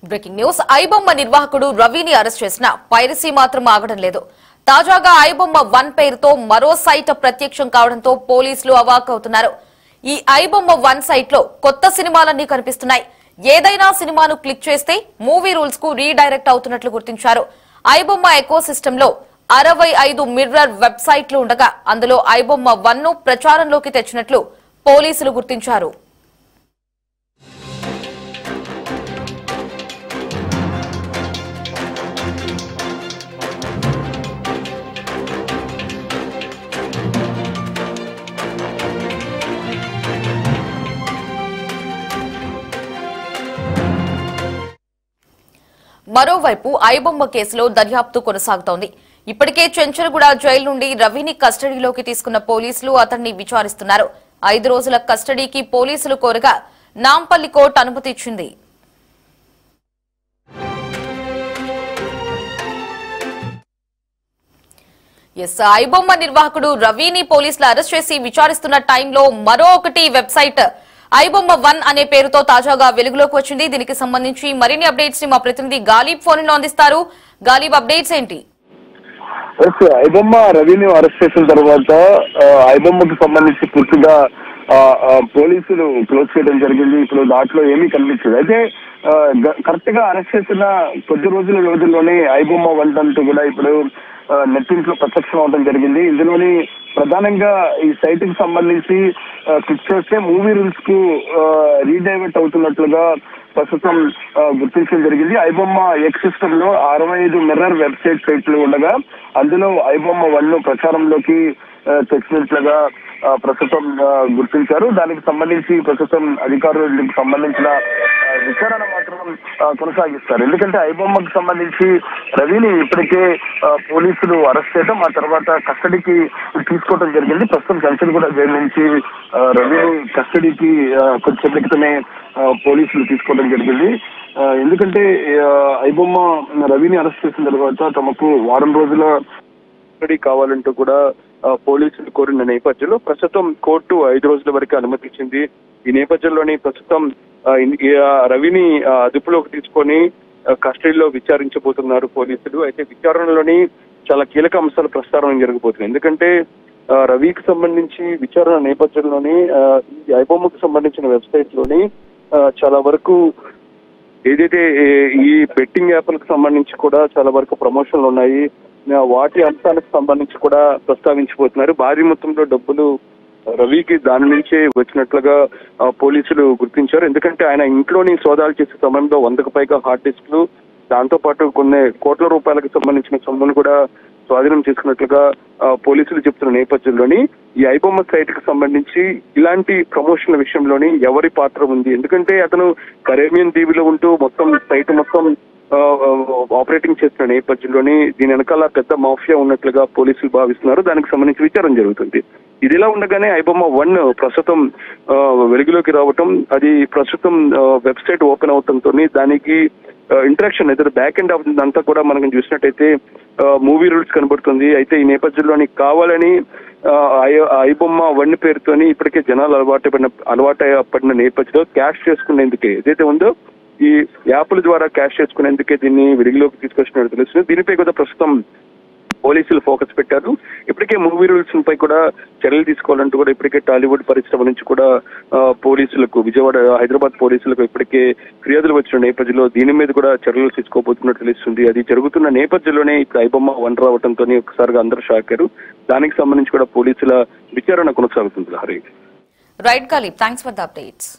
Breaking news iBomma నిర్వాహకుడు రవిని arrest చేసిన పైరసీ మాత్రం ఆగడం లేదు. తాజాగా ఐబొమ్మ 1 పేరుతో మరో సైట్ ప్రత్యక్షం కావడంతో పోలీసులు అవాక్కవుతున్నారు. ఈ ఐబొమ్మ 1 సైట్ లో కొత్త సినిమాలన్నీ కనిపిస్తున్నాయి. ఏదైనా సినిమాను క్లిక్ చేస్తే మూవీ రూల్స్ కు రీడైరెక్ట్ అవుతున్నట్లు గుర్తించారు. ఐబొమ్మ ఎకో సిస్టమ్ లో 65 మిర్రర్ వెబ్సైట్లు ఉండగా అందులో ఐబొమ్మ 1 ను ప్రచారంలోకి తెచ్చినట్లు పోలీసులు గుర్తించారు. మరోవైపు ఐబొమ్మ కేసులో దర్యాప్తు కొనసాగుతోంది. ఇప్పటికే చెంచల్గూడ జైలు నుండి రవిని కస్టడీలోకి తీసుకున్న పోలీసులు అతన్ని విచారిస్తున్నారు. 5 రోజుల కస్టడీకి పోలీసులు కోరగా నాంపల్లి కోర్టు అనుమతి ఇచ్చింది. ఐబొమ్మ నిర్వాహకుడు రవిని పోలీసులు అరెస్ట్ చేసి విచారిస్తున్న టైంలో మరో ఒకటి వెబ్సైట్ ఐబొమ్మ 1 అనే పేరుతో తాజాగా వెలుగులోకి వచ్చింది. దీనికి సంబంధించి మరిన్ని అప్డేట్స్ ని మా ప్రతినిధి గాలిబ్ ఫోన్ లో అందిస్తారు. గాలిబ్, అప్డేట్స్ ఏంటి? ఐబొమ్మ రవిని అరెస్ట్ చేసిన తర్వాత ఐబొమ్మకు సంబంధించి పూర్తిగా పోలీసులు క్లోజ్ చేయడం జరిగింది. ఇప్పుడు దాంట్లో ఏమీ కనిపించదు. అయితే కరెక్ట్ గా అరెస్ట్ చేసిన కొద్ది రోజుల్లోనే ఐబొమ్మ 1 అంటూ కూడా ఇప్పుడు నెట్టింట్లో ప్రత్యక్షం అవడం జరిగింది. ఇందులోని ప్రధానంగా ఈ సైట్ కి సంబంధించి క్లిక్ చేస్తే మూవీ రూల్స్ కు రీడైవర్ట్ అవుతున్నట్లుగా ప్రస్తుతం గుర్తించడం జరిగింది. ఐబొమ్మ ఎక్స్ సిస్టమ్ లో 65 మిర్రర్ వెబ్సైట్ సైట్లు ఉండగా అందులో ఐబొమ్మ 1 ను ప్రచారంలోకి తెచ్చినట్లుగా ప్రస్తుతం గుర్తించారు. దానికి సంబంధించి ప్రస్తుతం అధికారులకు సంబంధించిన విచారణ మాత్రం కొనసాగిస్తారు. ఎందుకంటే ఐబొమ్మకు సంబంధించి రవిని ఇప్పటికే పోలీసులు అరెస్ట్ చేయడం, ఆ తర్వాత కస్టడీకి తీసుకోవడం జరిగింది. ప్రస్తుతం చెంచల్గూడ జైలు నుంచి రవిని కస్టడీకి కొంచెం క్రితమే పోలీసులు తీసుకోవడం జరిగింది. ఎందుకంటే ఐబొమ్మ రవిని అరెస్ట్ చేసిన తర్వాత తమకు వారం రోజుల కస్టడీ కావాలంటూ కూడా పోలీసులు కోరిన నేపథ్యంలో ప్రస్తుతం కోర్టు 5 రోజుల వరకు అనుమతించింది. ఈ నేపథ్యంలోని ప్రస్తుతం రవిని అదుపులోకి తీసుకొని కస్టడీలో విచారించబోతున్నారు పోలీసులు. అయితే విచారణలోని చాలా కీలక అంశాలు ప్రస్తావన జరగబోతున్నాయి. ఎందుకంటే రవికి సంబంధించి విచారణ నేపథ్యంలోని ఈ ఐబొమ్మకు సంబంధించిన వెబ్సైట్ లోని చాలా వరకు ఏదైతే ఈ బెట్టింగ్ యాప్లకు సంబంధించి కూడా చాలా వరకు ప్రమోషన్లు ఉన్నాయి. వాటి అంశాలకు సంబంధించి కూడా ప్రస్తావించబోతున్నారు. భారీ మొత్తంలో డబ్బులు రవికి దాని నుంచే వచ్చినట్లుగా పోలీసులు గుర్తించారు. ఎందుకంటే ఆయన ఇంట్లోని సోదాలు చేసే సమయంలో 100కు పైగా హార్డ్ డిస్క్లు, దాంతో పాటు కొన్ని కోట్ల రూపాయలకు సంబంధించిన సొమ్మును కూడా స్వాధీనం చేసుకున్నట్లుగా పోలీసులు చెప్తున్న నేపథ్యంలోని ఈ ఐబొమ్మ సైట్ కి సంబంధించి ఇలాంటి ప్రమోషన్ల విషయంలోని ఎవరి పాత్ర ఉంది? ఎందుకంటే అతను కరేబియన్ దీవిలో ఉంటూ మొత్తం సైట్ మొత్తం ఆపరేటింగ్ చేస్తున్న నేపథ్యంలోని దీని వెనకాల పెద్ద మాఫియా ఉన్నట్లుగా పోలీసులు భావిస్తున్నారు. దానికి సంబంధించి విచారణ జరుగుతుంది. ఇదిలా ఉండగానే ఐబొమ్మ 1 ప్రస్తుతం వెలుగులోకి రావటం, అది ప్రస్తుతం వెబ్సైట్ ఓపెన్ అవటంతో దానికి ఇంటరాక్షన్ అయితే బ్యాక్ ఎండ్ ఆఫ్ అంతా కూడా మనం చూసినట్టయితే మూవీ రూల్స్ కనబడుతుంది. అయితే ఈ నేపథ్యంలోని కావాలని ఐబొమ్మ 1 పేరుతోని ఇప్పటికే జనాలు అలవాటు పడిన నేపథ్యంలో క్యాష్ చేసుకునేందుకే ఏదైతే ఉందో ఈ యాప్ల ద్వారా క్యాష్ చేసుకునేందుకే దీన్ని వెలుగులోకి తీసుకొచ్చినట్టు తెలుస్తుంది. దీనిపై కూడా ప్రస్తుతం పోలీసులు ఫోకస్ పెట్టారు. ఇప్పటికే మూవీ రూల్స్ పై కూడా చర్యలు తీసుకోవాలంటూ కూడా ఇప్పటికే టాలీవుడ్ పరిశ్రమ నుంచి కూడా పోలీసులకు, విజయవాడ, హైదరాబాద్ పోలీసులకు ఇప్పటికే ఫిర్యాదులు వచ్చిన నేపథ్యంలో దీని మీద కూడా చర్యలు తీసుకోబోతున్నట్టు తెలుస్తుంది. అది జరుగుతున్న నేపథ్యంలోనే ఇప్పుడు ఐబొమ్మ 1 రావడంతో ఒకసారిగా అందరూ షాక్ అయ్యారు. దానికి సంబంధించి కూడా పోలీసుల విచారణ కొనసాగుతుంది. Hari right Ghalib, thanks for the updates.